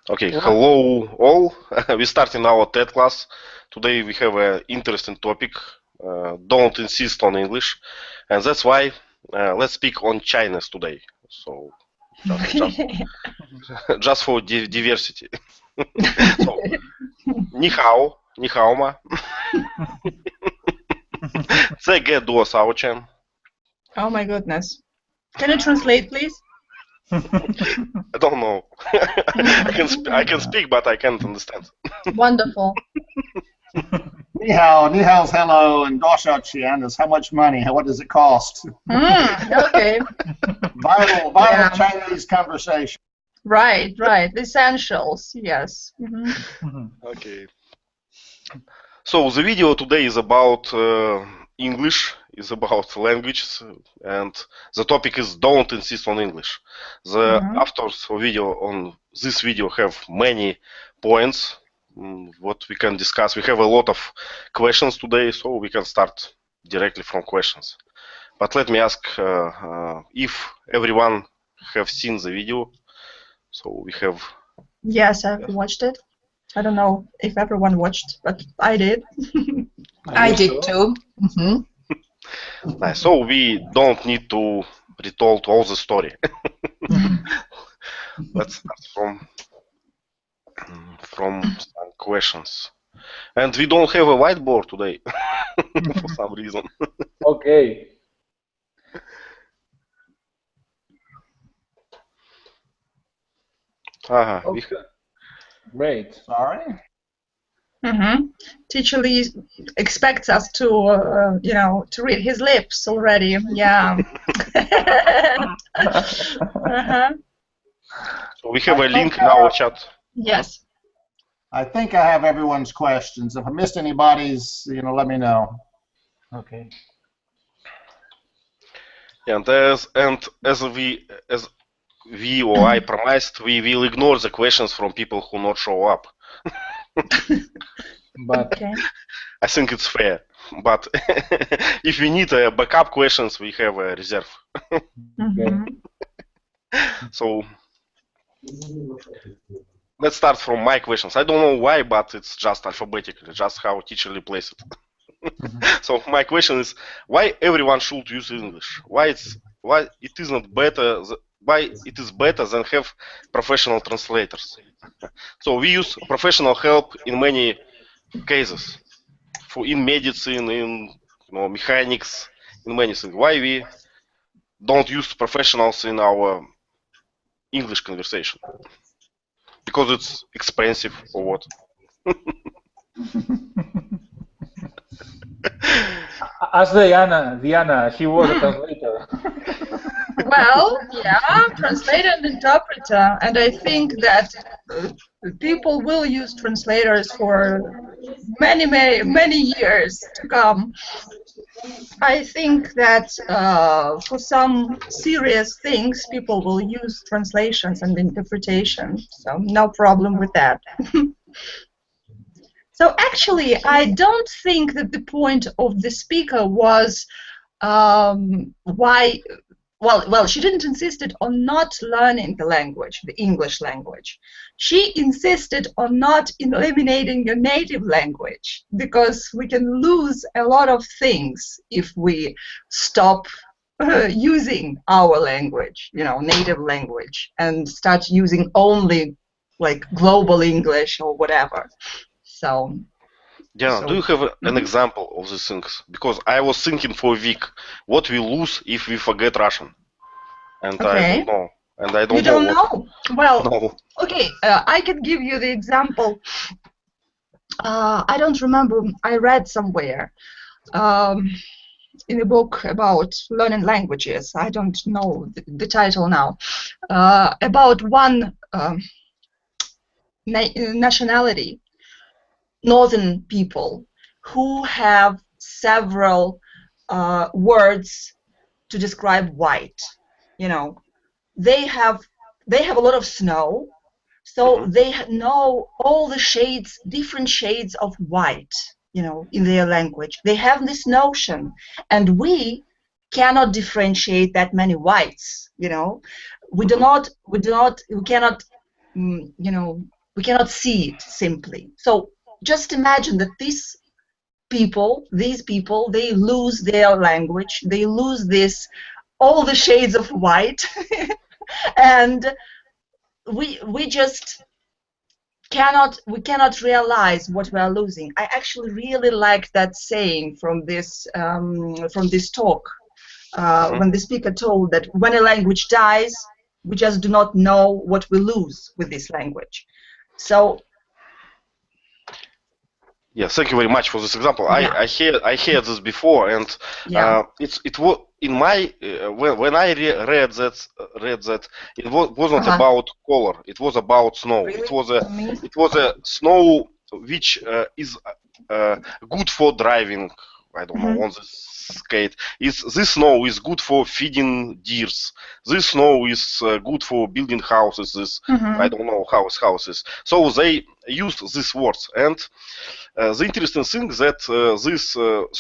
Okay, hello all. We're starting our TED class. Today we have an interesting topic. Don't insist on English, and that's why let's speak on Chinese today. So just for diversity. So, 你好吗？这个多少钱？ Oh my goodness. Can you translate, please? I don't know. I can speak, but I can't understand. Wonderful. Ni hao's hello, and dosha qian is how much money, what does it cost? Okay. Vital Yeah. Chinese conversation. Right. The essentials, yes. Okay. So the video today is about English, is about languages, and the topic is don't insist on English. The authors of video on this video have many points what we can discuss. We have a lot of questions today, so we can start directly from questions. But let me ask if everyone have seen the video. So we have. Yes, I've watched it. I don't know if everyone watched, but I did. I did too. Nice. So we don't need to retell all the story. Let's start from some questions. And we don't have a whiteboard today for some reason. Okay. Okay. Great. Sorry. Teacher Lee expects us to, to read his lips already. Yeah. So we have a link in our chat. Yes. I think I have everyone's questions. If I missed anybody's, let me know. Okay. And as we or I promised, we will ignore the questions from people who not show up. But okay. I think it's fair. But if we need backup questions, we have a reserve. So let's start from my questions. I don't know why, but it's just alphabetically, just how teacher Lee plays it. So my question is, why everyone should use English? Why it isn't better? Why it is better than have professional translators? So we use professional help in many cases, in medicine, in mechanics, in many things. Why we don't use professionals in our English conversation? Because it's expensive or what? Ask Diana, she was a translator. Well, yeah, translator and interpreter, and I think that people will use translators for many years to come. I think that for some serious things, people will use translations and interpretation, so no problem with that. So actually, I don't think that the point of the speaker was why. Well, she didn't insisted on not learning the language, the English language. She insisted on not eliminating your native language, because we can lose a lot of things if we stop using our language, native language, and start using only like global English or whatever. So. Yeah, do you have an example of these things? Because I was thinking for a week, what we lose if we forget Russian, and I don't know. And I don't you know. You don't know? Well, no. Okay, I can give you the example. I don't remember. I read somewhere in a book about learning languages. I don't know the title now. About one nationality. Northern people who have several words to describe white. They have a lot of snow, so they know all the shades, different shades of white. In their language, they have this notion, and we cannot differentiate that many whites. We cannot We cannot see it simply. So just imagine that these people, they lose their language, they lose all the shades of white, and we just cannot realize what we are losing. I actually really like that saying from this talk, when the speaker told that when a language dies, we just do not know what we lose with this language. So yeah, thank you very much for this example. Yeah. I heard this before, and Yeah. it was in my when I read that it wasn't Uh-huh. about color. It was about snow. Really? It was a snow which is good for driving. I don't know, on the skate. This snow is good for feeding deers. This snow is good for building houses. This I don't know houses. So they used these words, and the interesting thing that this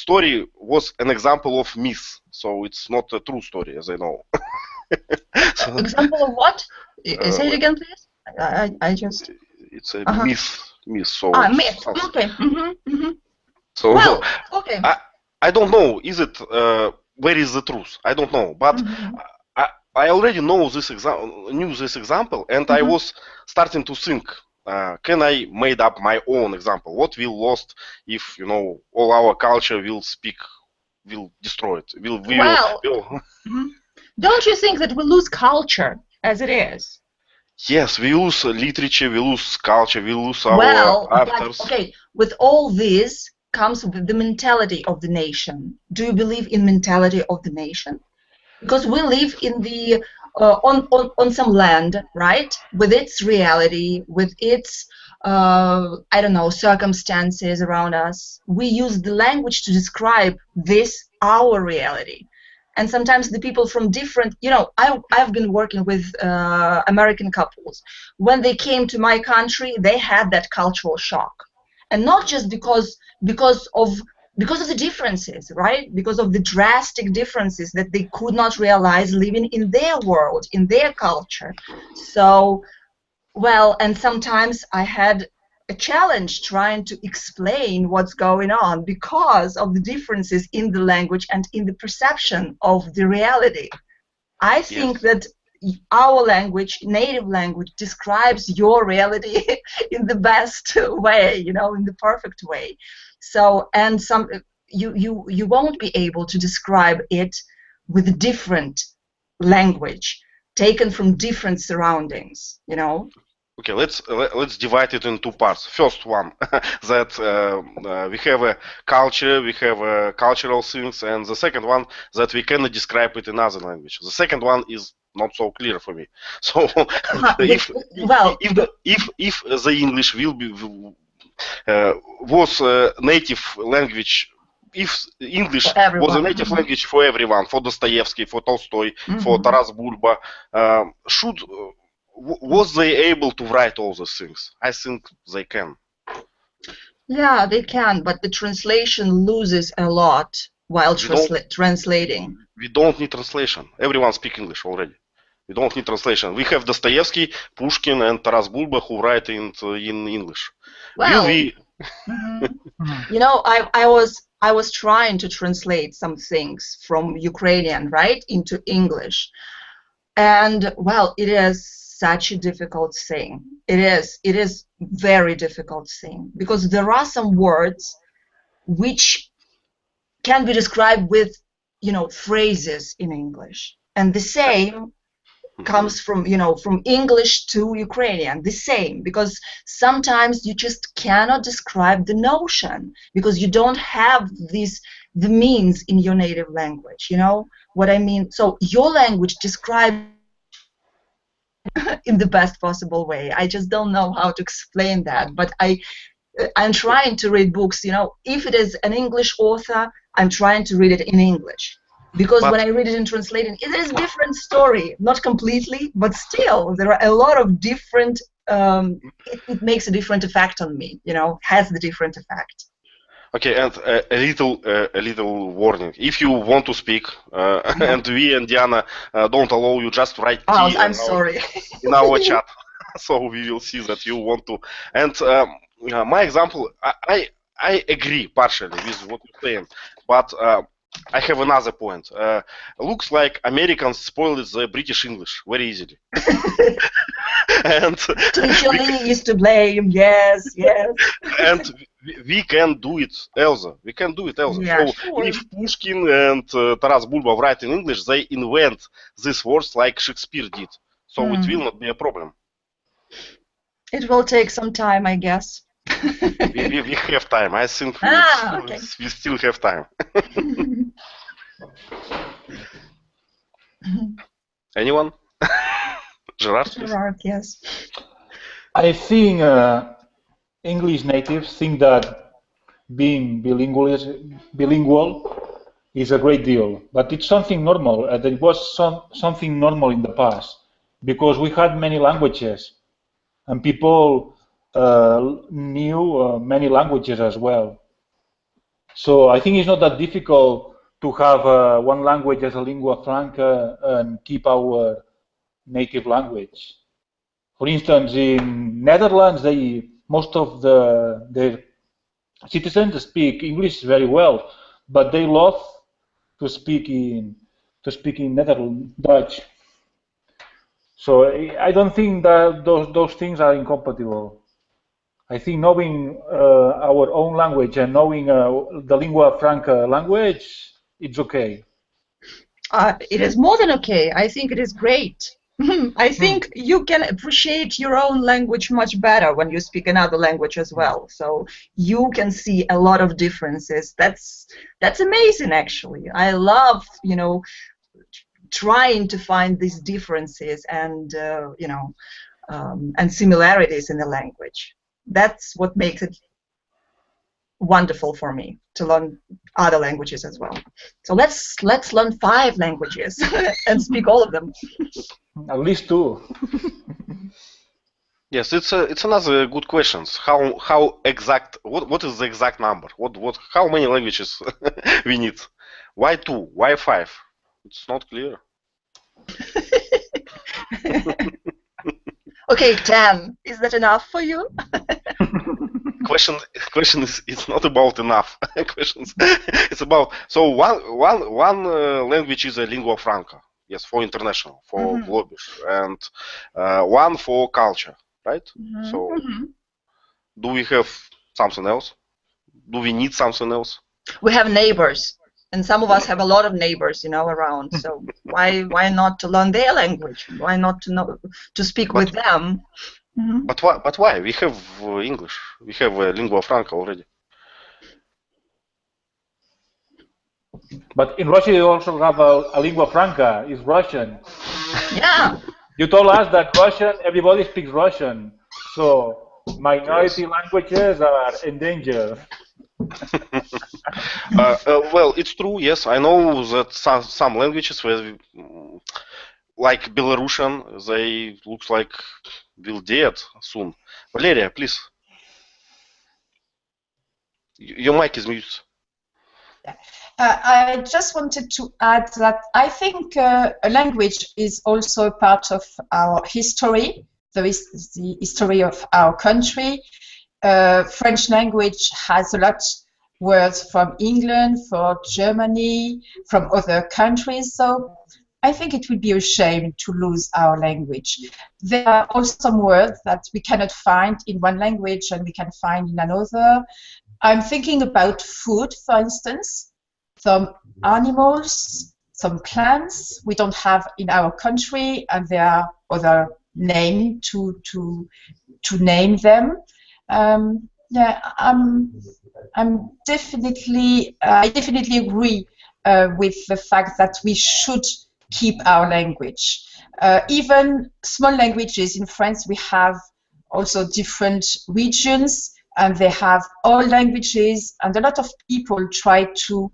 story was an example of myth. So it's not a true story, as I know. So, Example of what? Say it again, please. I just. it's a myth. So Myth. Okay. So Well, okay. I don't know. Is it where is the truth? I don't know. But I already know this example, and I was starting to think. Can I made up my own example? What will lost if all our culture will destroy it? Don't you think that we lose culture as it is? Yes, we lose literature, we lose culture, we lose our authors. Okay, with all this comes with the mentality of the nation. Do you believe in mentality of the nation? Because we live in the on some land, right? With its reality, with its I don't know, circumstances around us. We use the language to describe our reality. And sometimes the people from different, I've been working with American couples. When they came to my country, they had that cultural shock, and not just because of the differences, right? Because of the drastic differences that they could not realize living in their world, in their culture. So, and sometimes I had a challenge trying to explain what's going on because of the differences in the language and in the perception of the reality. I think that our language, native language, describes your reality in the best way, in the perfect way. So, and you won't be able to describe it with a different language taken from different surroundings, Okay, let's divide it in two parts. First one, that we have a culture, we have cultural things, and the second one that we cannot describe it in other language. The second one is not so clear for me. So if the English was a native language, if English was a native language for everyone, for Dostoevsky, for Tolstoy, for Taras Bulba, was they able to write all those things? I think they can. Yeah, they can, but the translation loses a lot while translating. We don't need translation. Everyone speaks English already. We don't need translation. We have Dostoevsky, Pushkin, and Taras Bulba who write in English. Well, I was trying to translate some things from Ukrainian, right, into English, and it is such a difficult thing. It is very difficult thing, because there are some words which can be described with phrases in English, and the same comes from from English to Ukrainian, the same, because sometimes you just cannot describe the notion because you don't have the means in your native language. You know what I mean? So your language describes in the best possible way. I just don't know how to explain that, but I'm trying to read books. If it is an English author, I'm trying to read it in English, because when I read it in translating, it is a different story. Not completely, but still, there are a lot of different. It makes a different effect on me. Has the different effect. Okay, and a little warning. If you want to speak, and we and Diana don't allow you, just write T I'm sorry. in our chat. So we will see that you want to. And my example, I agree partially with what you're saying, but I have another point. Looks like Americans spoiled the British English very easily. And Italy is to blame. Yes, yes. and we can do it also. We can do it also. Yeah, So sure. if Pushkin and Taras Bulba write in English, they invent these words like Shakespeare did. So it will not be a problem. It will take some time, I guess. We have time. I think okay. we still have time. Anyone? Gerard? Gerard, yes. I think English natives think that being bilingual is a great deal, but it's something normal. It was something normal in the past because we had many languages and people knew many languages as well. So I think it's not that difficult to have one language as a lingua franca and keep our native language. For instance, in Netherlands, most of their citizens speak English very well, but they love to speak in Netherlands Dutch. So I don't think that those things are incompatible. I think knowing our own language and knowing the lingua franca language, it's okay. It is more than okay. I think it is great. I think you can appreciate your own language much better when you speak another language as well. So you can see a lot of differences. That's amazing, actually. I love, trying to find these differences and and similarities in the language. That's what makes it wonderful for me to learn other languages as well. So let's learn 5 languages and speak all of them. At least 2. Yes, it's another good question. How exact? What is the exact number? How many languages we need? Why 2? Why 5? It's not clear. Okay, 10. Is that enough for you? Question is it's not about enough. It's about one language is a lingua franca. Yes, for international, for Globish, and one for culture, right? So, do we have something else? Do we need something else? We have neighbors, and some of us have a lot of neighbors, around. So why not to learn their language? Why not to speak with them? But why? We have English. We have lingua franca already. But in Russia, you also have a lingua franca. It's Russian. Yeah. You told us that everybody speaks Russian. So minority languages are endangered. Well, it's true. Yes, I know that some languages, like Belarusian, they looks like will dead soon. Valeria, please. Your mic is muted. I just wanted to add that I think a language is also a part of our history. There is the history of our country. French language has a lot of words from England, from Germany, from other countries. So I think it would be a shame to lose our language. There are also some words that we cannot find in one language and we can find in another. I'm thinking about food, for instance. Some animals, some plants we don't have in our country, and there are other names to name them. Yeah, I definitely agree with the fact that we should keep our language. Even small languages in France, we have also different regions, and they have all languages, and a lot of people try to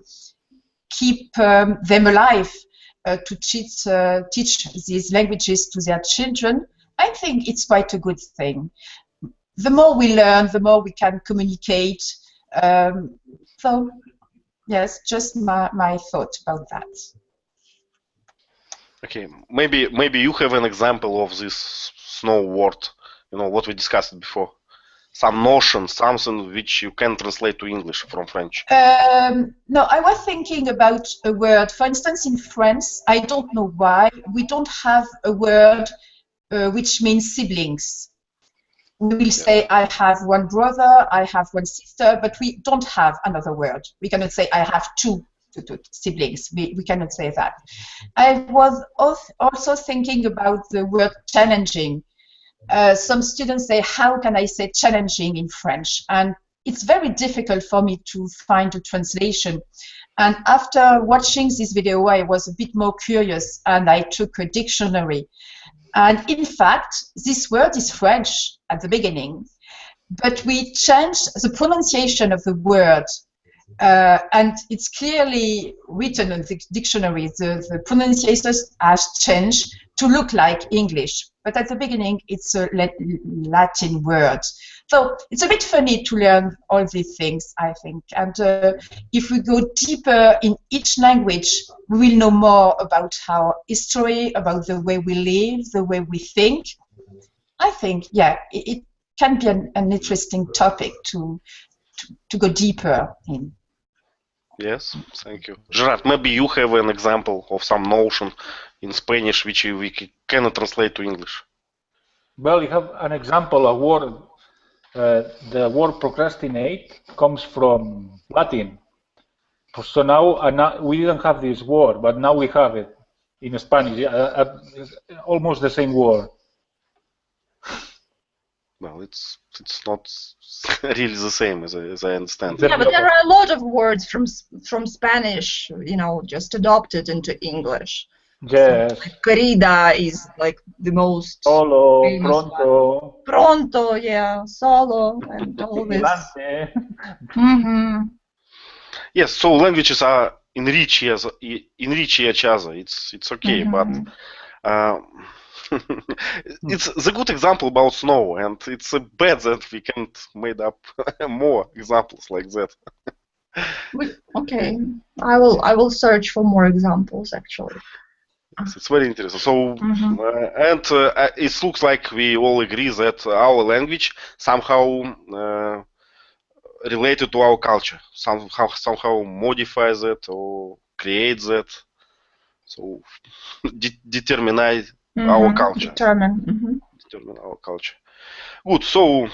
keep them alive, to teach these languages to their children. I think it's quite a good thing. The more we learn, the more we can communicate. So, yes, just my thought about that. Okay, maybe you have an example of this snow word You know what we discussed before. Some notion, something which you can translate to English from French. No, I was thinking about a word. For instance, in France, I don't know why, we don't have a word which means siblings. We will say, I have one brother, I have one sister, but we don't have another word. We cannot say, I have two siblings. We cannot say that. I was also thinking about the word challenging. Some students say, how can I say challenging in French? And it's very difficult for me to find a translation. And after watching this video, I was a bit more curious, and I took a dictionary. And in fact, this word is French at the beginning, but we changed the pronunciation of the word, and it's clearly written in the dictionary. The pronunciation has changed to look like English, but at the beginning, it's a Latin word. So it's a bit funny to learn all these things, I think. And if we go deeper in each language, we will know more about our history, about the way we live, the way we think. I think, yeah, it can be an interesting topic to go deeper in. Yes, thank you. Gerard, maybe you have an example of some notion in Spanish which we cannot translate to English. Well, you have an example, a word. The word procrastinate comes from Latin. So now we didn't have this word, but now we have it in Spanish, almost the same word. Well, it's not really the same as I understand. Yeah, but there are a lot of words from Spanish, you know, just adopted into English. Yes. So, like, querida is like the most Solo, famous pronto. one. Pronto, yeah, solo, and all this. Yes, so languages are enrich each other. It's okay, but it's the good example about snow, and it's bad that we can't make up more examples like that. Okay, I will search for more examples actually. It's very interesting. So, it looks like we all agree that our language somehow related to our culture, somehow modifies that or creates that. So, determine our culture. Determine Our culture. Good. So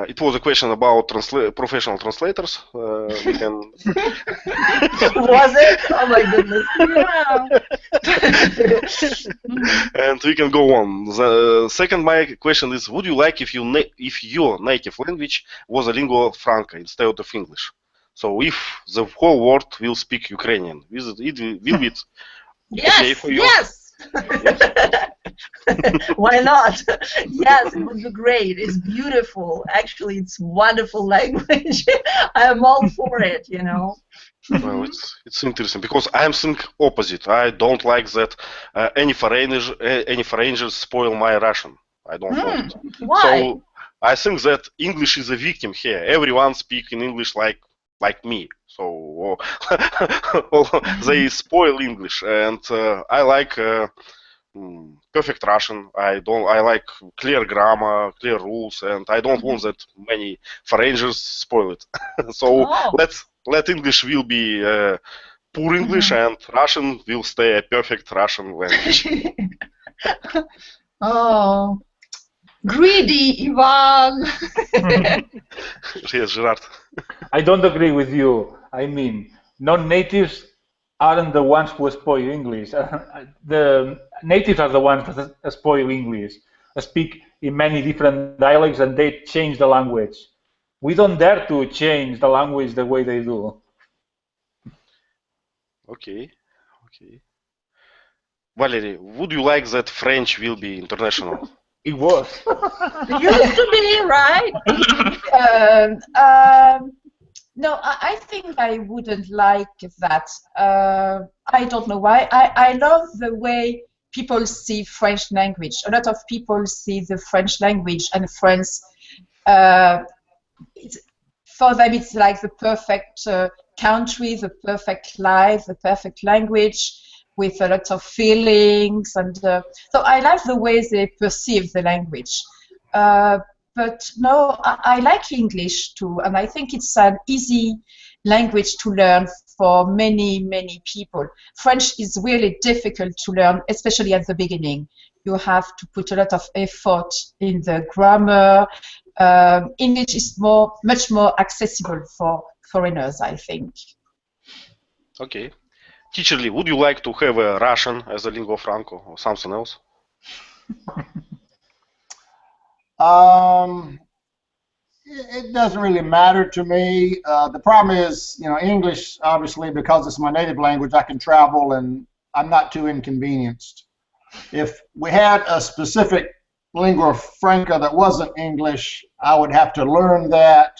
it was a question about professional translators. We can. Was it? Oh my goodness! Yeah. And we can go on. The second my question is: would you like if your native language was a lingua franca instead of English? So if the whole world will speak Ukrainian, will it okay for you? Yes. Why not? Yes, it would be great. It's beautiful. Actually, it's wonderful language. I am all for it, you know. Well, it's interesting because I'm think opposite. I don't like that any foreigners spoil my Russian. I don't want it. Why? So I think that English is a victim here. Everyone speaks in English like me. So they spoil English, and I like perfect Russian. I like clear grammar, clear rules, and I don't want that many foreigners spoil it. So let English will be poor English, and Russian will stay a perfect Russian language. Oh, greedy Ivan. Yes, Gerard. I don't agree with you. I mean, non-natives aren't the ones who spoil English. The natives are the ones that spoil English, speak in many different dialects, and they change the language. We don't dare to change the language the way they do. Okay. Valerie, would you like that French will be international? It was. It used to be, right? No, I think I wouldn't like that. I don't know why. I love the way people see French language. A lot of people see the French language and France. For them, it's like the perfect country, the perfect life, the perfect language, with a lot of feelings. And so I like the way they perceive the language. But no, I like English too, and I think it's an easy language to learn for many, many people. French is really difficult to learn, especially at the beginning. You have to put a lot of effort in the grammar. English is much more accessible for foreigners, I think. Okay. Teacher Lee, would you like to have a Russian as a lingua franca or something else? It doesn't really matter to me. The problem is, English, obviously, because it's my native language, I can travel and I'm not too inconvenienced. If we had a specific lingua franca that wasn't English, I would have to learn that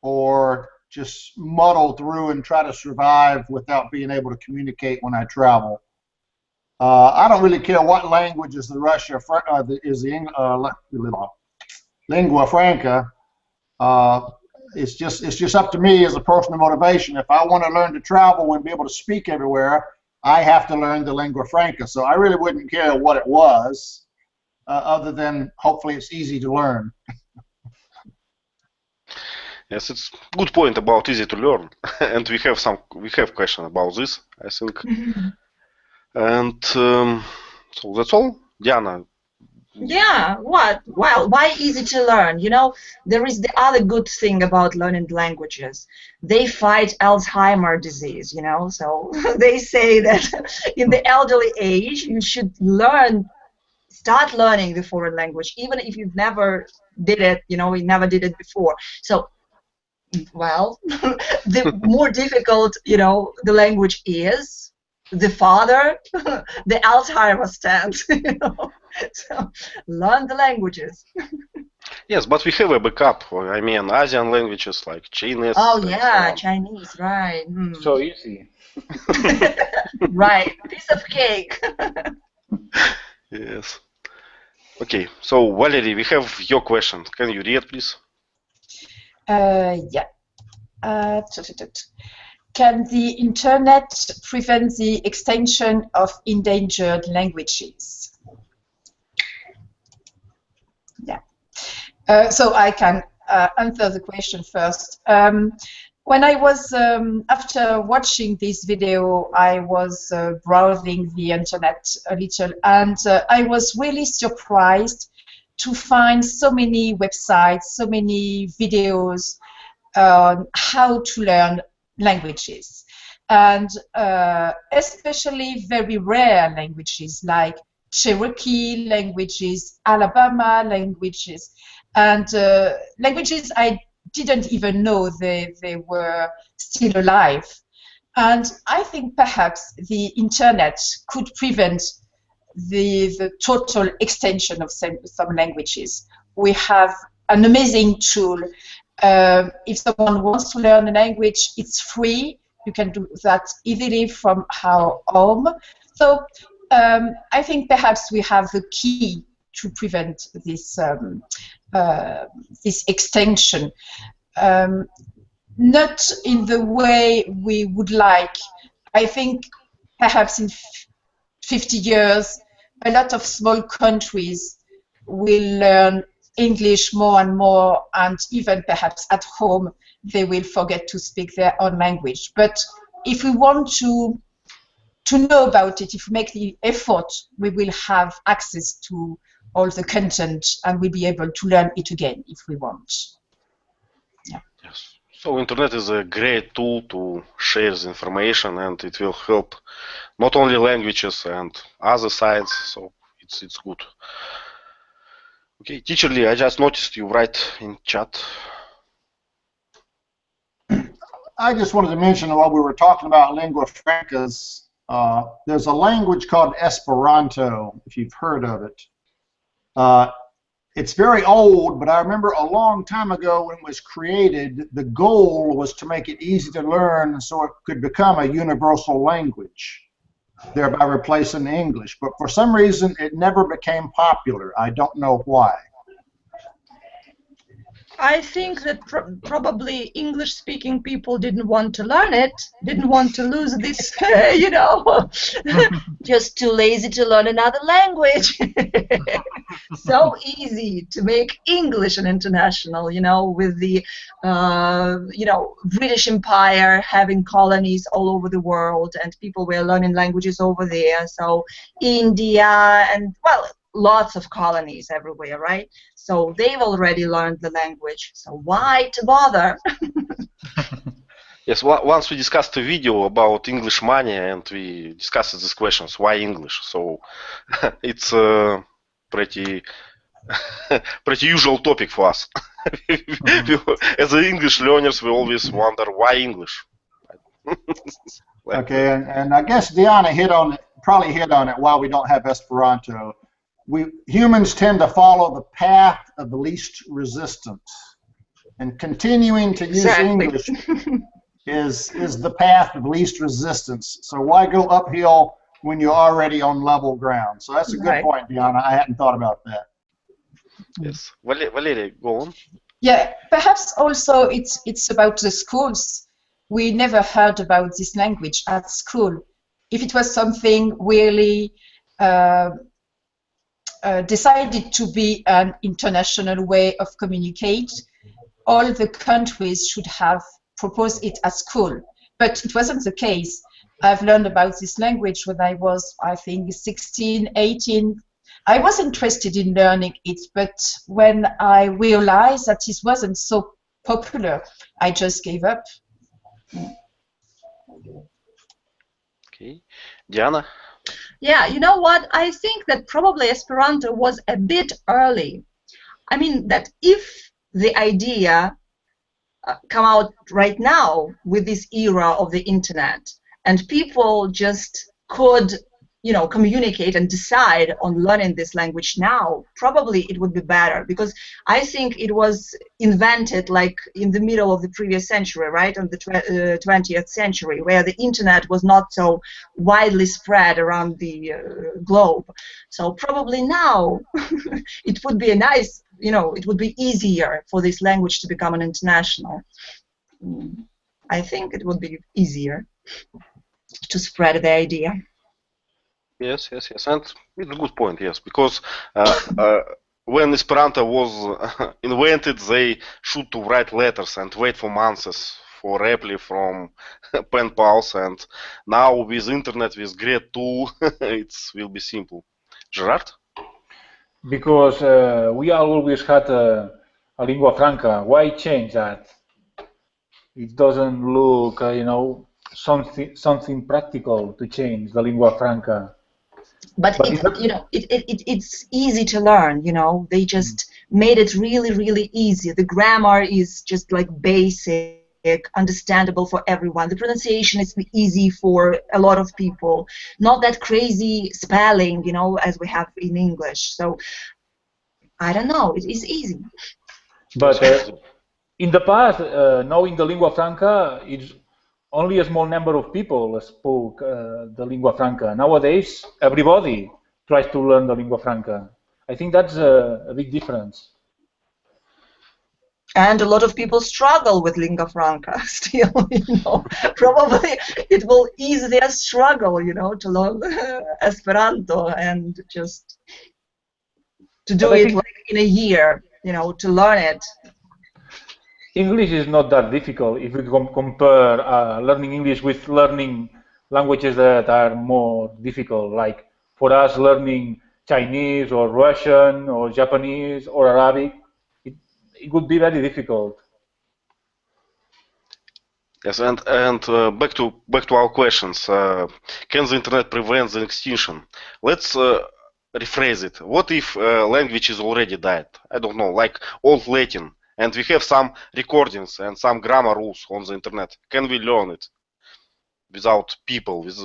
or just muddle through and try to survive without being able to communicate when I travel. I don't really care what language is the lingua franca. It's just up to me as a personal motivation. If I want to learn to travel and be able to speak everywhere, I have to learn the lingua franca. So I really wouldn't care what it was, other than hopefully it's easy to learn. Yes, it's good point about easy to learn, and we have question about this, I think. And so that's all, Diana. Yeah, what? Well, why easy to learn? There is the other good thing about learning languages. They fight Alzheimer's disease, so they say that in the elderly age, you should start learning the foreign language, even if you've never did it, you never did it before. So, well, the more difficult, the language is, the farther the Alzheimer's stands, So learn the languages. Yes, but we have a backup. I mean, Asian languages like Chinese. Oh yeah, Chinese, right? So easy. Right, piece of cake. Yes. Okay, so Valerie, we have your question. Can you read, please? Yeah. Can the internet prevent the extinction of endangered languages? Yeah. So I can answer the question first. When I was, after watching this video, I was browsing the internet a little, and I was really surprised to find so many websites, so many videos on how to learn languages, and especially very rare languages like Cherokee languages, Alabama languages, and languages I didn't even know they were still alive. And I think perhaps the internet could prevent the total extinction of some languages. We have an amazing tool. If someone wants to learn a language, it's free. You can do that easily from our home. So I think perhaps we have the key to prevent this this extinction. Not in the way we would like. I think perhaps in 50 years, a lot of small countries will learn English more and more, and even perhaps at home they will forget to speak their own language. But if we want to know about it, if we make the effort, we will have access to all the content and we'll be able to learn it again if we want. Yeah. Yes. So internet is a great tool to share the information, and it will help not only languages and other sides. So it's good. Okay, Teacher Lee, I just noticed you write in chat. I just wanted to mention while we were talking about lingua francas, there's a language called Esperanto, if you've heard of it. It's very old, but I remember a long time ago when it was created, the goal was to make it easy to learn so it could become a universal language, thereby replacing English. But for some reason, it never became popular. I don't know why. I think that probably English-speaking people didn't want to learn it, didn't want to lose this, you know, just too lazy to learn another language. So easy to make English an international, you know, with the, you know, British Empire having colonies all over the world, and people were learning languages over there. So India and, well, lots of colonies everywhere, right? So they've already learned the language. So why to bother? Yes, once we discussed a video about English money, and we discussed these questions, why English? So it's pretty pretty usual topic for us. As English learners, we always wonder why English. Okay, and I guess Diana probably hit on it. Why we don't have Esperanto? Humans tend to follow the path of the least resistance, and continuing to use English is the path of least resistance. So why go uphill when you're already on level ground? So that's a good point, Diana. I hadn't thought about that. Yes, Valeria, go on. Yeah, perhaps also it's about the schools. We never heard about this language at school. If it was something really decided to be an international way of communicate, all the countries should have proposed it at school. But it wasn't the case. I've learned about this language when I was, I think, 16, 18. I was interested in learning it, but when I realized that it wasn't so popular, I just gave up. Okay, Diana? Yeah, you know what? I think that probably Esperanto was a bit early. I mean, that if the idea come out right now with this era of the internet, and people just could, you know, communicate and decide on learning this language now, probably it would be better, because I think it was invented like in the middle of the previous century, right, on the 20th century, where the internet was not so widely spread around the globe. So probably now it would be a nice, you know, it would be easier for this language to become an international. I think it would be easier to spread the idea. Yes, and it's a good point, yes, because when Esperanto was invented, they should to write letters and wait for months for reply from pen pals, and now with internet, with great tool, it will be simple. Gerard? Because we always had a lingua franca. Why change that? It doesn't look, you know, something practical to change the lingua franca. But you know, it's easy to learn. You know, they just made it really easy. The grammar is just like basic, understandable for everyone. The pronunciation is easy for a lot of people. Not that crazy spelling, you know, as we have in English. So I don't know. It is easy. But in the past, knowing the lingua franca, it's only a small number of people spoke the lingua franca. Nowadays, everybody tries to learn the lingua franca. I think that's a big difference. And a lot of people struggle with lingua franca still, you know. Probably it will ease their struggle, you know, to learn Esperanto and just to do it like in a year, you know, to learn it. English is not that difficult if we compare learning English with learning languages that are more difficult, like for us learning Chinese or Russian or Japanese or Arabic. It would be very difficult. Yes, and back to our questions. Can the internet prevent the extinction? Let's rephrase it. What if language is already dead? I don't know, like Old Latin, and we have some recordings and some grammar rules on the internet. Can we learn it without people, with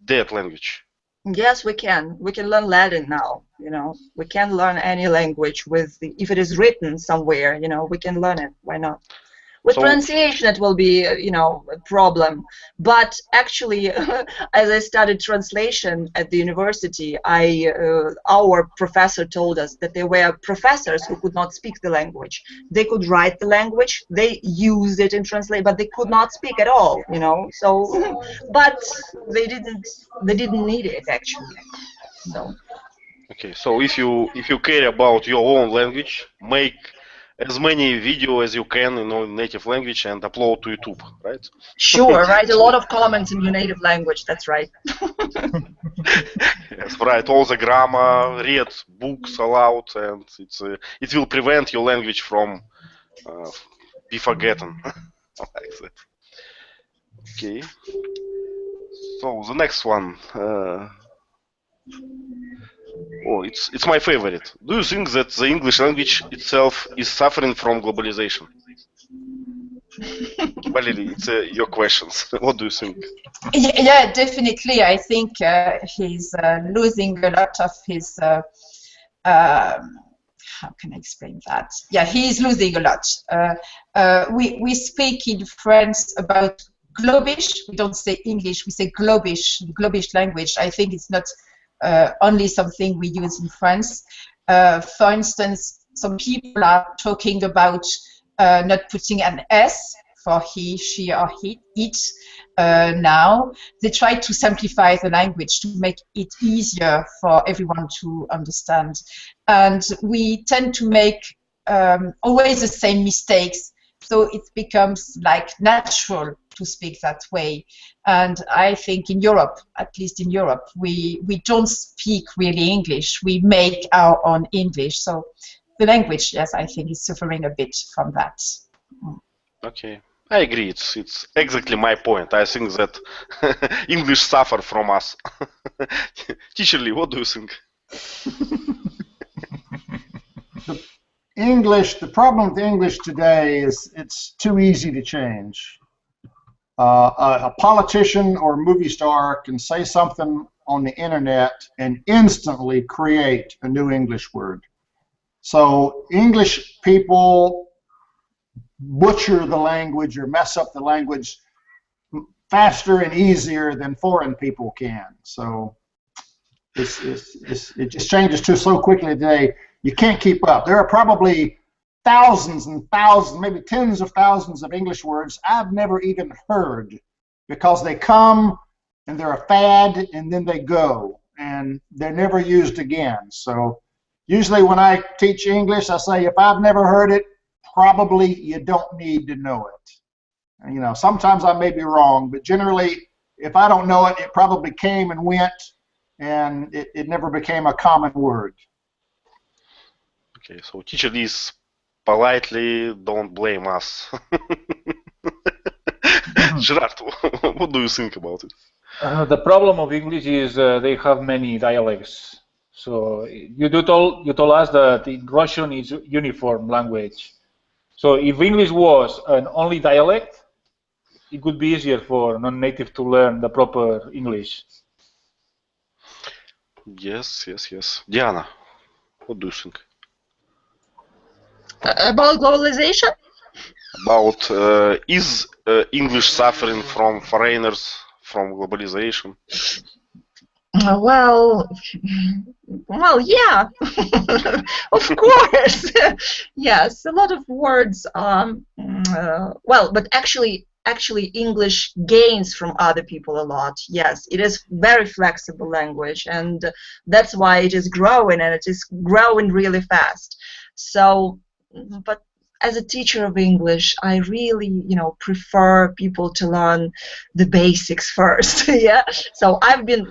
dead language? Yes, we can. We can learn Latin now, you know. We can learn any language with if it is written somewhere, you know, we can learn it. Why not? With So- pronunciation, it will be, a problem. But actually, as I studied translation at the university, our professor told us that there were professors who could not speak the language. They could write the language, they used it in translate, but they could not speak at all. So, but they didn't need it actually. So. Okay, so if you care about your own language, make as many video as you can in your native language and upload to YouTube, right? Sure, write a lot of comments in your native language. That's right. Yes, write all the grammar, read books aloud, and it will prevent your language from be forgotten. Like that. Okay. So the next one. It's my favorite. Do you think that the English language itself is suffering from globalization? Valerie, it's your questions. What do you think? Yeah, definitely. I think he's losing a lot of his. How can I explain that? Yeah, he's losing a lot. We speak in France about globish. We don't say English. We say globish. Globish language. I think it's not only something we use in France. For instance, some people are talking about not putting an S for he, she, or it now. They try to simplify the language to make it easier for everyone to understand. And we tend to make always the same mistakes, so it becomes like natural to speak that way. And I think in Europe, at least in Europe, we don't speak really English. We make our own English. So the language, yes, I think is suffering a bit from that. Okay, I agree. It's exactly my point. I think that English suffer from us. Teacher Lee, what do you think? The problem with English today is it's too easy to change. A politician or a movie star can say something on the internet and instantly create a new English word. So English people butcher the language or mess up the language faster and easier than foreign people can. So it just changes so quickly today. You can't keep up. There are probably thousands and thousands, maybe tens of thousands of English words I've never even heard, because they come and they're a fad and then they go and they're never used again. So usually when I teach English, I say, if I've never heard it, probably you don't need to know it. And, sometimes I may be wrong, but generally, if I don't know it, it probably came and went, and it never became a common word. Okay, so teacher Lee's politely don't blame us. Gerard, what do you think about it? The problem of English is they have many dialects. So you told us that in Russian is uniform language. So if English was an only dialect, it would be easier for non-native to learn the proper English. Yes. Diana, what do you think? About globalization? About is English suffering from foreigners, from globalization? Well, yeah, of course. Yes, a lot of words. But actually, English gains from other people a lot. Yes, it is very flexible language, and that's why it is growing, and it is growing really fast. So, but as a teacher of English, I really, prefer people to learn the basics first. Yeah. So I've been,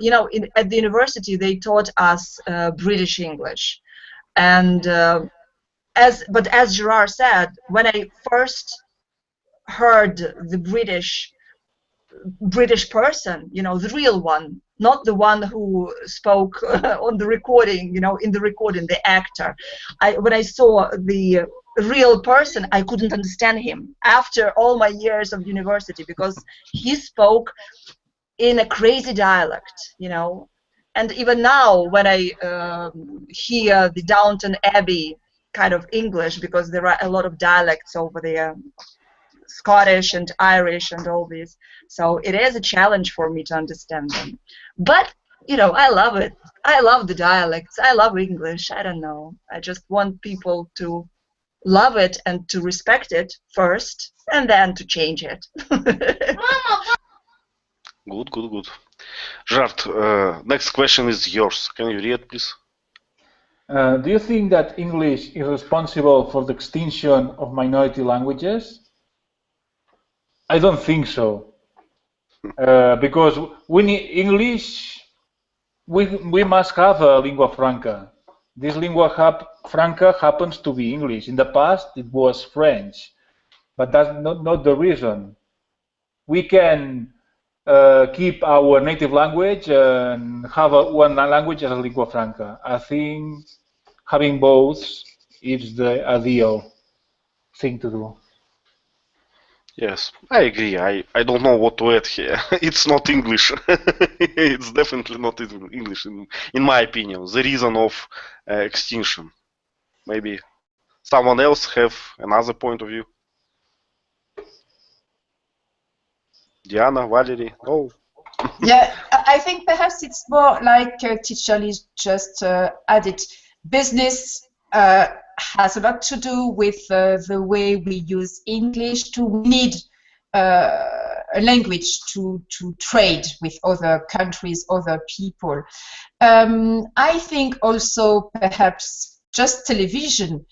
at the university they taught us British English, and as Gerard said, when I first heard the British person, the real one, not the one who spoke on the recording, in the recording, the actor. When I saw the real person, I couldn't understand him after all my years of university, because he spoke in a crazy dialect, And even now, when I hear the Downton Abbey kind of English, because there are a lot of dialects over there, Scottish and Irish and all this. So it is a challenge for me to understand them. But, you know, I love it. I love the dialects. I love English. I don't know. I just want people to love it and to respect it first, and then to change it. Good, good, good. Gerard, next question is yours. Can you read, please? Do you think that English is responsible for the extinction of minority languages? I don't think so. Because we need English, we must have a lingua franca. This lingua franca happens to be English. In the past, it was French, but that's not the reason. We can keep our native language and have one language as a lingua franca. I think having both is the ideal thing to do. Yes, I agree. I don't know what to add here. It's not English. It's definitely not English, in my opinion. The reason of extinction. Maybe someone else have another point of view. Diana, Valerie? Oh. Yeah, I think perhaps it's more like teacher Lee just added. Business has a lot to do with the way we use English. We need a language to trade with other countries, other people. I think also perhaps just television.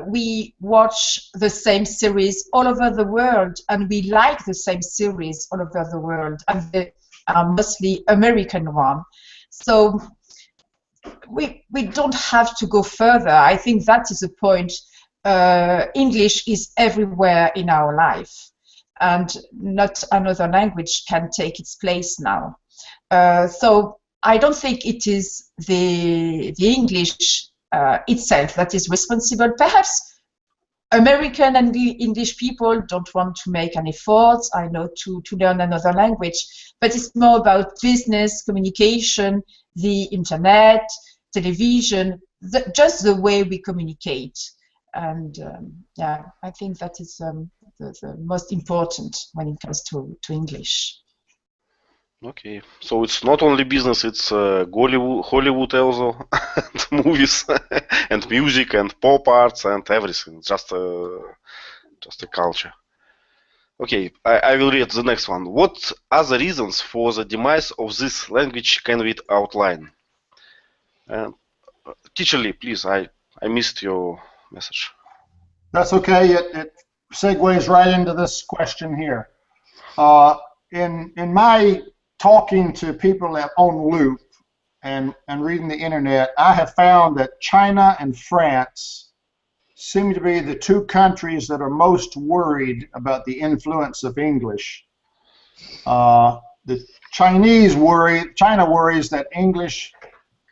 We watch the same series all over the world, and we like the same series all over the world, and they are mostly American one. So we don't have to go further. I think that is the point. English is everywhere in our life, and not another language can take its place now. So I don't think it is the English itself that is responsible. Perhaps American and English people don't want to make an effort, I know, to learn another language, but it's more about business, communication, the internet, television, just the way we communicate. And yeah, I think that is the most important when it comes to English. Okay, so it's not only business, it's Hollywood also, and movies, and music, and pop arts, and everything. Just a culture. Okay, I will read the next one. What are the reasons for the demise of this language? Can we outline? Teacher Lee, please, I missed your message. That's okay. It segues right into this question here. In my talking to people on Loop and reading the internet, I have found that China and France seem to be the two countries that are most worried about the influence of English. The China worries that English,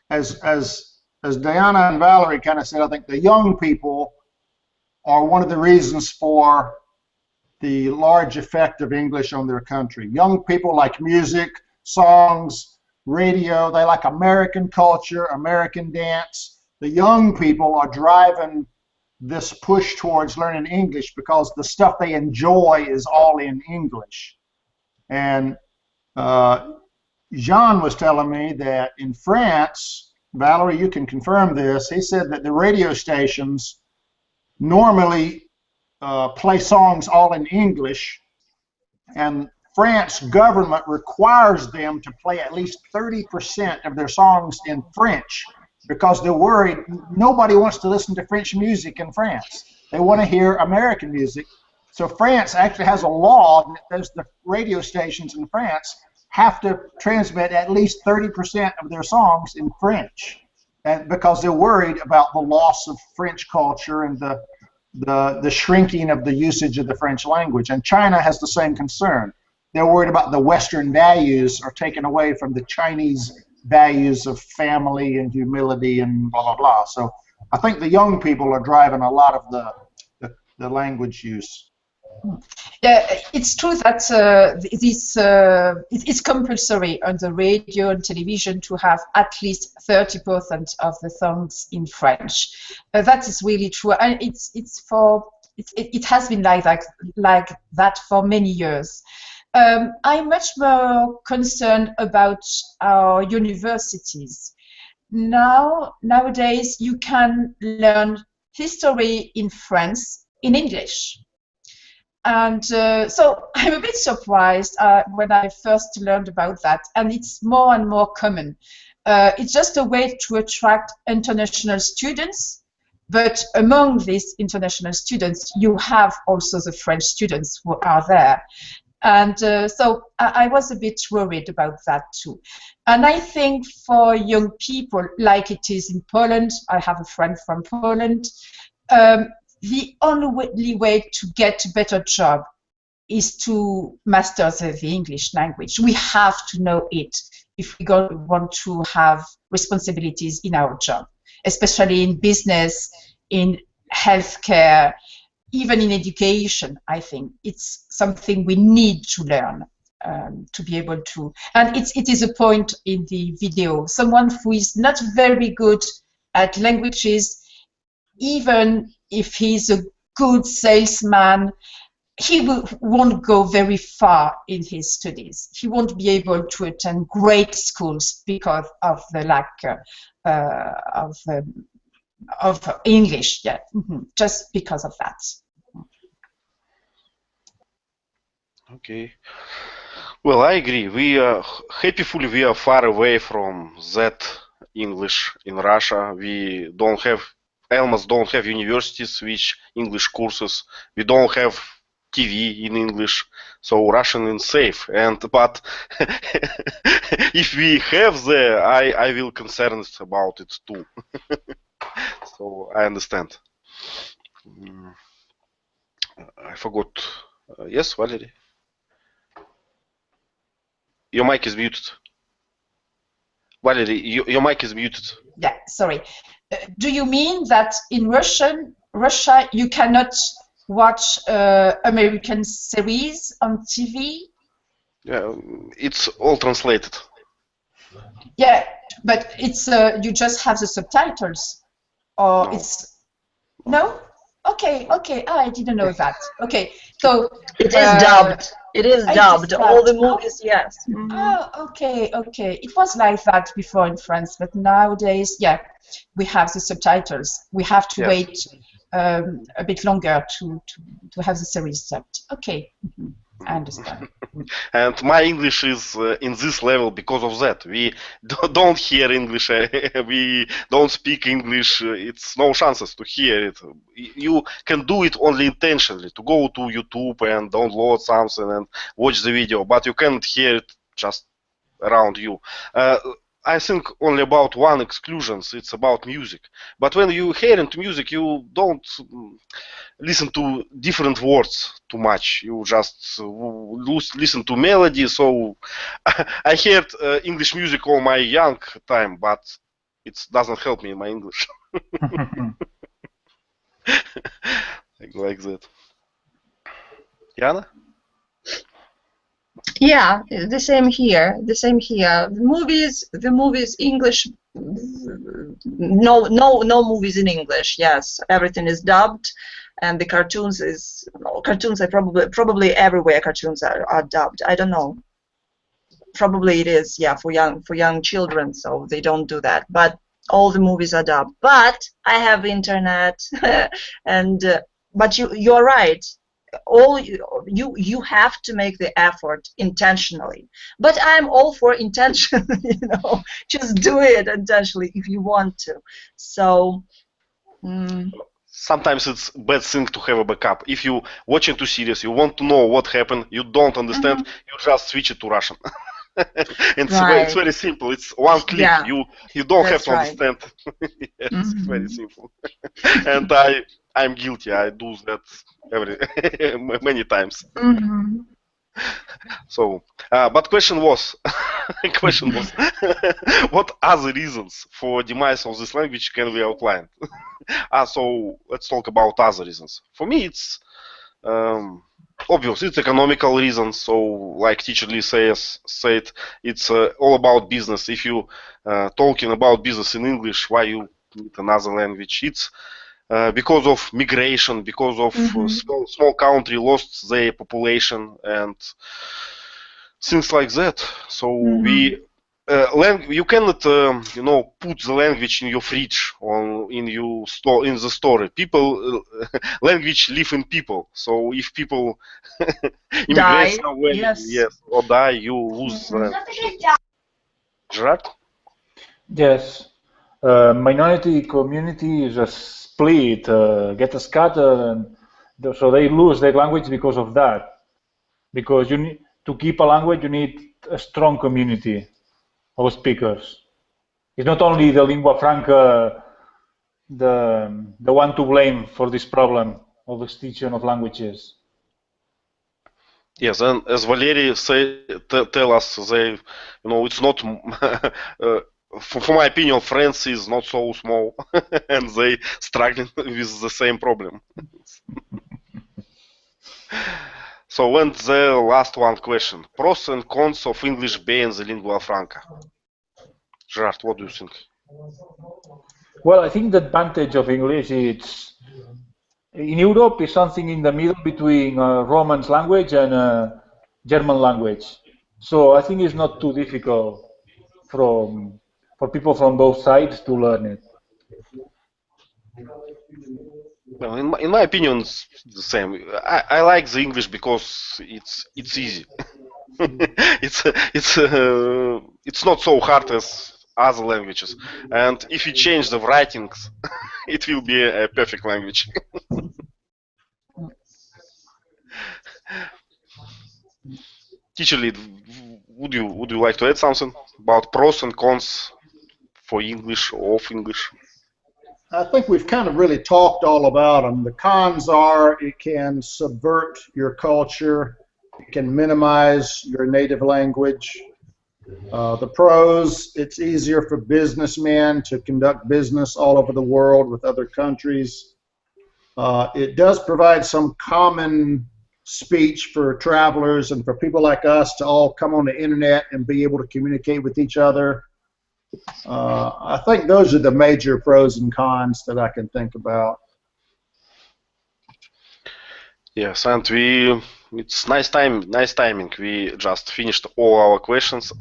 as Diana and Valerie kind of said, I think the young people are one of the reasons for the large effect of English on their country. Young people like music, songs, radio, they like American culture, American dance. The young people are driving this push towards learning English because the stuff they enjoy is all in English. And Jean was telling me that in France, Valerie, you can confirm this, he said that the radio stations normally play songs all in English, and France government requires them to play at least 30% of their songs in French because they're worried nobody wants to listen to French music in France. They want to hear American music. So France actually has a law that says the radio stations in France have to transmit at least 30% of their songs in French, and because they're worried about the loss of French culture and the shrinking of the usage of the French language. And China has the same concern. They're worried about the Western values are taken away from the Chinese values of family and humility and blah, blah, blah. So I think the young people are driving a lot of the language use. Yeah, it's true that it's compulsory on the radio and television to have at least 30% of the songs in French. That is really true, and it's for It has been like that for many years. I'm much more concerned about our universities. Nowadays, you can learn history in France in English. And so I'm a bit surprised when I first learned about that, and it's more and more common. It's just a way to attract international students, but among these international students, you have also the French students who are there. And so I was a bit worried about that too. And I think for young people, like it is in Poland, I have a friend from Poland, the only way to get a better job is to master the English language. We have to know it if we want to have responsibilities in our job, especially in business, in healthcare, even in education. I think it's something we need to learn to be able to. And it is a point in the video. Someone who is not very good at languages, even if he's a good salesman, he won't go very far in his studies. He won't be able to attend great schools because of the lack of English. Yeah, just because of that. Okay. Well, I agree. We happily we are far away from that English in Russia. We don't have almost don't have universities which English courses. We don't have TV in English, so Russian is safe. But if we have there, I will concerned about it too. So I understand. I forgot. Yes, Valerie. Your mic is muted. Valerie, your mic is muted. Yeah, sorry. Do you mean that in Russia you cannot watch American series on TV? Yeah, it's all translated. Yeah, but it's you just have the subtitles, or No. It's no. Okay. I didn't know that. Okay, so it is dubbed. It is dubbed. All the dubbed. movies, yes. Oh, okay. It was like that before in France, but nowadays, yeah, we have the subtitles. We have to wait a bit longer to have the series dubbed. Okay, I understand. And my English is in this level because of that. We don't hear English. We don't speak English. It's no chances to hear it. You can do it only intentionally, to go to YouTube and download something and watch the video, but you can't hear it just around you. I think only about one exclusion. It's about music. But when you hear into music, you don't listen to different words too much. You just listen to melody. So I heard English music all my young time, but it doesn't help me in my English. Like that. Jana? Yeah, the same here. The same here. The movies, English. No movies in English. Yes, everything is dubbed, and the cartoons are probably everywhere. Cartoons are dubbed. I don't know. Probably it is. Yeah, for young children, so they don't do that. But all the movies are dubbed. But I have internet, and but you're right. You have to make the effort intentionally, but I'm all for intention. Just do it intentionally if you want to. So sometimes it's a bad thing to have a backup. If you watching two series, you want to know what happened, you don't understand, you just switch it to Russian. And it's very simple. It's one click. Yeah. You don't have to understand. It's very simple. And I'm guilty. I do that many times. So, but question was, what other reasons for demise of this language can we outline? So let's talk about other reasons. For me, it's obvious. It's economical reasons. So, like teacher Lee said, it's all about business. If you talking about business in English, why you need another language? It's because of migration, because of small country lost their population and things like that. So we you cannot you know, put the language in your fridge or in your store, in the store. People language live in people. So if people immigrate Die, somewhere, yes. or die, you lose the language. Gerard? Yes. Minority community is a split, get scattered, and so they lose their language because of that. Because you need to keep a language, you need a strong community of speakers. It's not only the lingua franca the one to blame for this problem of extinction of languages. Yes, and as Valery tell us, they, you know, it's not. For my opinion, France is not so small, and they struggling with the same problem. So, and the last one question: pros and cons of English being the lingua franca. Gerard, what do you think? Well, I think the advantage of English is in Europe is something in the middle between Romance language and German language. So I think it's not too difficult for people from both sides to learn it. Well, in my opinion, it's the same. I like the English because it's easy. It's not so hard as other languages, and if you change the writings, it will be a perfect language. Teacher Lead, would you like to add something about pros and cons for English or of English? I think we've kind of really talked all about them. The cons are it can subvert your culture, it can minimize your native language. The pros, it's easier for businessmen to conduct business all over the world with other countries. It does provide some common speech for travelers and for people like us to all come on the internet and be able to communicate with each other. I think those are the major pros and cons that I can think about. Yes, and it's nice timing. We just finished all our questions,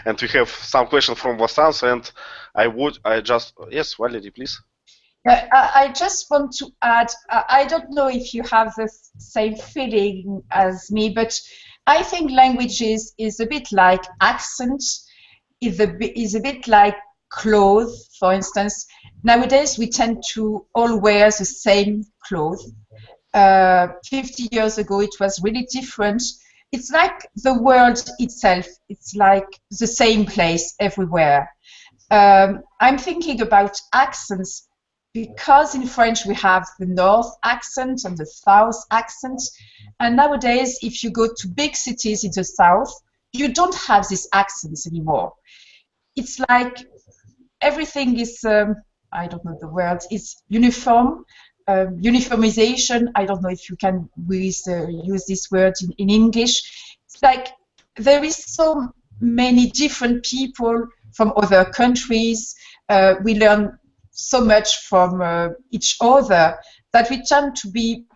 and we have some questions from Vasans, and yes, Valerie, please. I just want to add, I don't know if you have the same feeling as me, but I think languages is a bit like accents, is a bit like clothes, for instance. Nowadays, we tend to all wear the same clothes. 50 years ago, it was really different. It's like the world itself. It's like the same place everywhere. I'm thinking about accents because in French we have the North accent and the South accent. And nowadays, if you go to big cities in the South, you don't have these accents anymore. It's like everything is, I don't know the word, it's uniform. Uniformization, I don't know if you can use this word in English. It's like there is so many different people from other countries. We learn so much from each other that we tend to be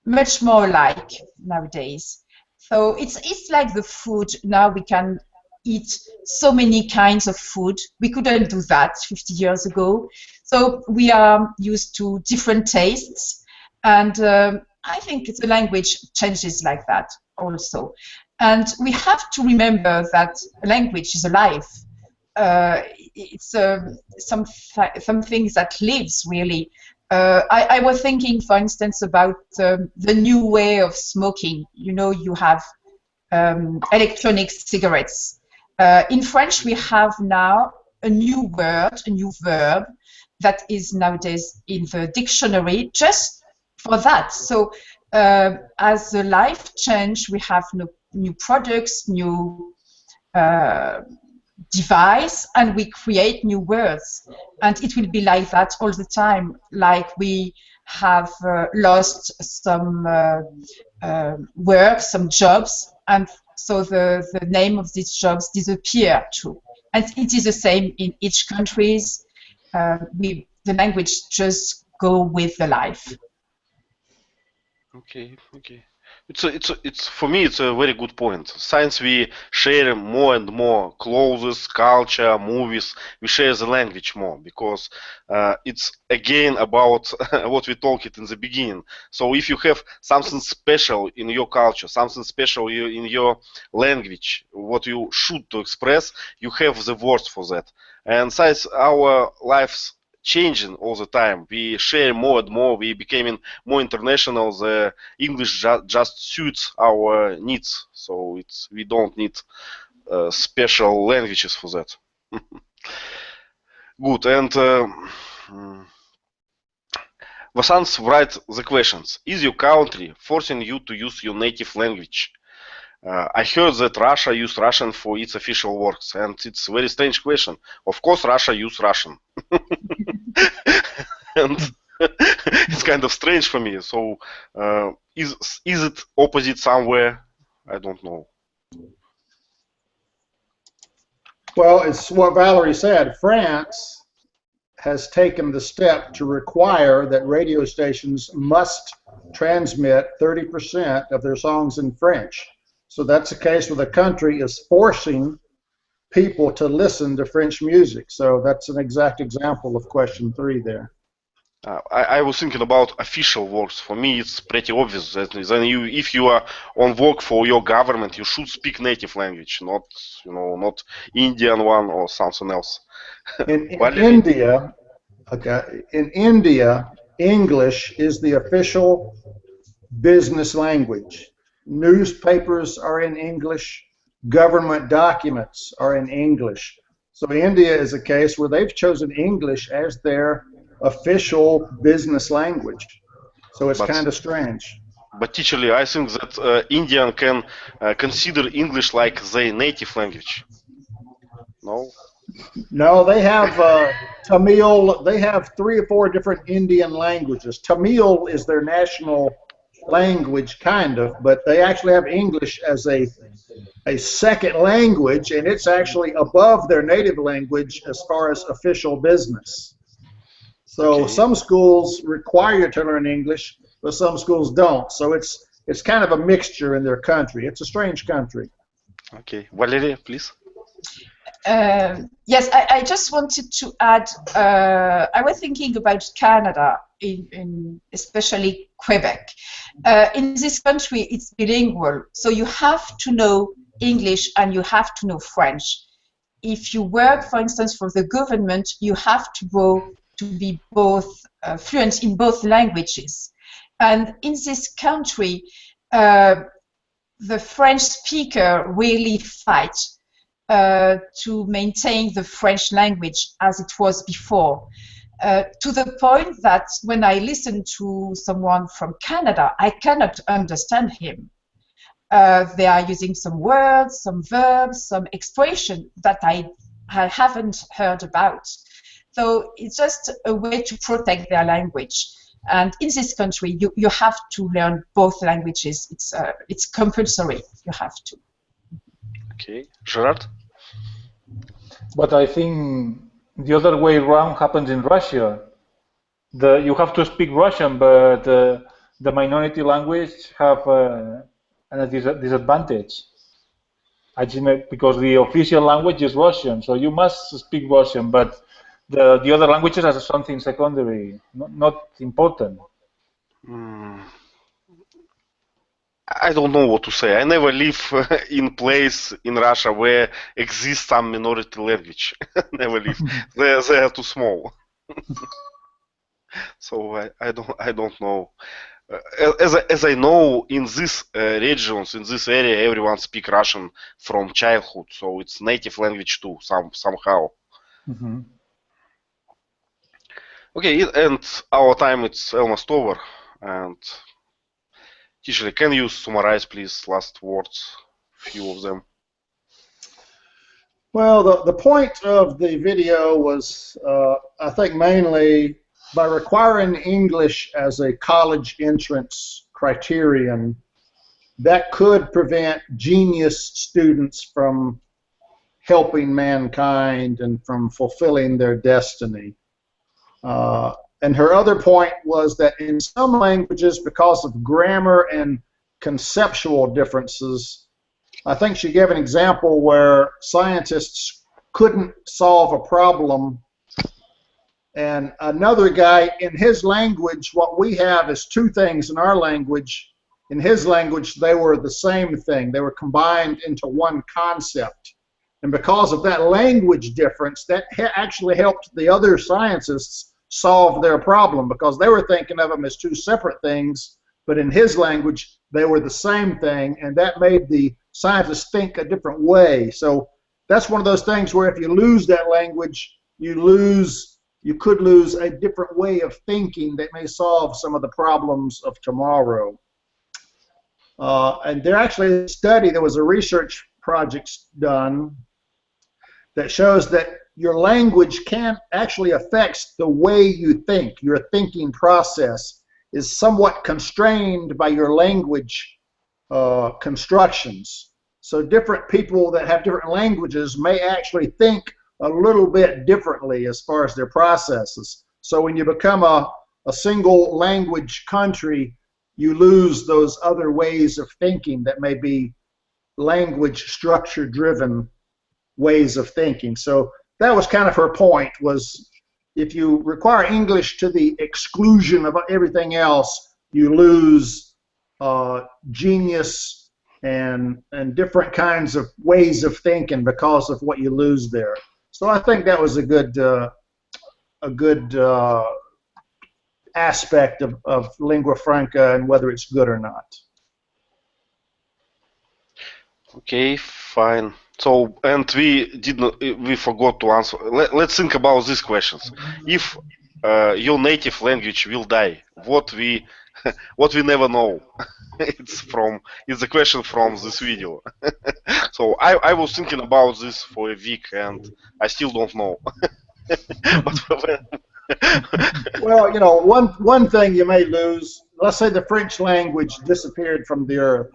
much more alike nowadays. So it's like the food. Now we can eat so many kinds of food. We couldn't do that 50 years ago. So we are used to different tastes, and I think the language changes like that also. And we have to remember that language is alive. It's something that lives, really. I was thinking, for instance, about the new way of smoking. You know, you have electronic cigarettes. In French, we have now a new word, a new verb that is nowadays in the dictionary just for that. So as the life change, we have new products, new device, and we create new words. And it will be like that all the time, like we have lost some work, some jobs, and so the name of these jobs disappear too. And it is the same in each country. The language just go with the life. Okay, okay. It's for me. It's a very good point. Since we share more and more clothes, culture, movies, we share the language more because it's again about what we talked in the beginning. So if you have something special in your culture, something special in your language, what you should to express, you have the words for that. And since our lives changing all the time, we share more and more, we becoming more international. The English just suits our needs, so we don't need special languages for that. Good. And Vasant writes the questions: is your country forcing you to use your native language? I heard that Russia used Russian for its official works, and it's a very strange question. Of course, Russia used Russian. And it's kind of strange for me. So, is it opposite somewhere? I don't know. Well, it's what Valerie said. France has taken the step to require that radio stations must transmit 30% of their songs in French. So that's a case where the country is forcing people to listen to French music. So that's an exact example of question 3 there. I was thinking about official works. For me, it's pretty obvious that then if you are on work for your government, you should speak native language, not not Indian one or something else. In India, English is the official business language. Newspapers are in English. Government documents are in English. So India is a case where they've chosen English as their official business language. So it's kind of strange. But teacherly, I think that Indian can consider English like their native language. No? No, they have Tamil. They have 3 or 4 different Indian languages. Tamil is their national language, kind of, but they actually have English as a second language, and it's actually above their native language as far as official business. So some schools require you to learn English, but some schools don't. So it's kind of a mixture in their country. It's a strange country. Okay, Valeria, please. Yes, I just wanted to add, I was thinking about Canada, in especially Quebec. In this country, it's bilingual, so you have to know English and you have to know French. If you work, for instance, for the government, you have to be both fluent in both languages. And in this country, the French speaker really fight to maintain the French language as it was before, to the point that when I listen to someone from Canada, I cannot understand him. They are using some words, some verbs, some expression that I haven't heard about. So it's just a way to protect their language. And in this country, you have to learn both languages. It's compulsory. You have to. Okay, Gerard? But I think the other way around happens in Russia. You have to speak Russian, but the minority language have a disadvantage. I think because the official language is Russian, so you must speak Russian, but the other languages are something secondary, not important. I don't know what to say. I never live in place in Russia where exists some minority language. Never live. They are too small. So I don't know. As I know, in these regions, in this area, everyone speak Russian from childhood, so it's native language too, somehow. Mm-hmm. Okay, and our time it's almost over. And teacher, can you summarize, please, last words, few of them? Well, the point of the video was, I think, mainly by requiring English as a college entrance criterion, that could prevent genius students from helping mankind and from fulfilling their destiny. And her other point was that in some languages, because of grammar and conceptual differences, I think she gave an example where scientists couldn't solve a problem, and another guy, in his language, what we have is two things in our language. In his language, they were the same thing. They were combined into one concept. And because of that language difference, that actually helped the other scientists solve their problem, because they were thinking of them as two separate things, but in his language, they were the same thing, and that made the scientists think a different way. So that's one of those things where if you lose that language, you could lose a different way of thinking that may solve some of the problems of tomorrow. And there actually there was a research project done that shows that your language actually affects the way you think. Your thinking process is somewhat constrained by your language constructions. So different people that have different languages may actually think a little bit differently as far as their processes. So when you become a single language country, you lose those other ways of thinking that may be language structure driven ways of thinking. So that was kind of her point, was if you require English to the exclusion of everything else, you lose genius and different kinds of ways of thinking because of what you lose there. So I think that was a good aspect of lingua franca, and whether it's good or not. Okay, fine. So, and we forgot to answer. Let's think about these questions. If your native language will die, what we never know. It's a question from this video. So I was thinking about this for a week, and I still don't know. Well, you know, one thing you may lose. Let's say the French language disappeared from the earth.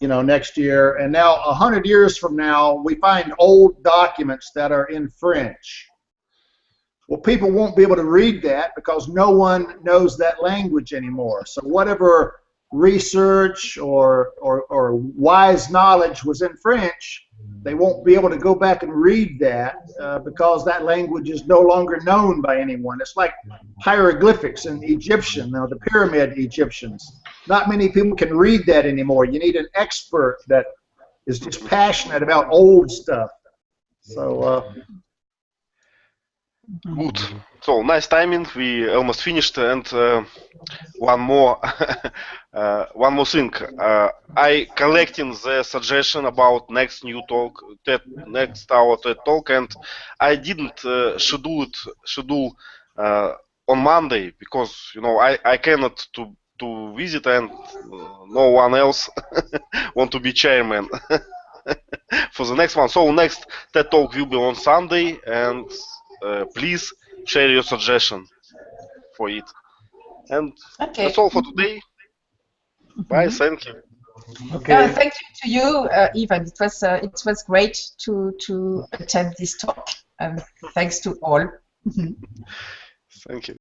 You know, next year, and now 100 years from now, we find old documents that are in French. Well, people won't be able to read that because no one knows that language anymore. So whatever research or wise knowledge was in French, they won't be able to go back and read that because that language is no longer known by anyone. It's like hieroglyphics in Egyptian, you know, the pyramid Egyptians. Not many people can read that anymore. You need an expert that is just passionate about old stuff. So good. So nice timing. We almost finished, and one more thing. I collecting the suggestion about next new talk, next our TED talk, and I didn't schedule on Monday because, you know, I cannot to visit, and no one else want to be chairman for the next one. So next TED talk will be on Sunday, and please share your suggestion for it. And Okay. that's all for today. Bye. Thank you. okay. Thank you to you, Ivan. It was great to attend this talk, and thanks to all. Thank you.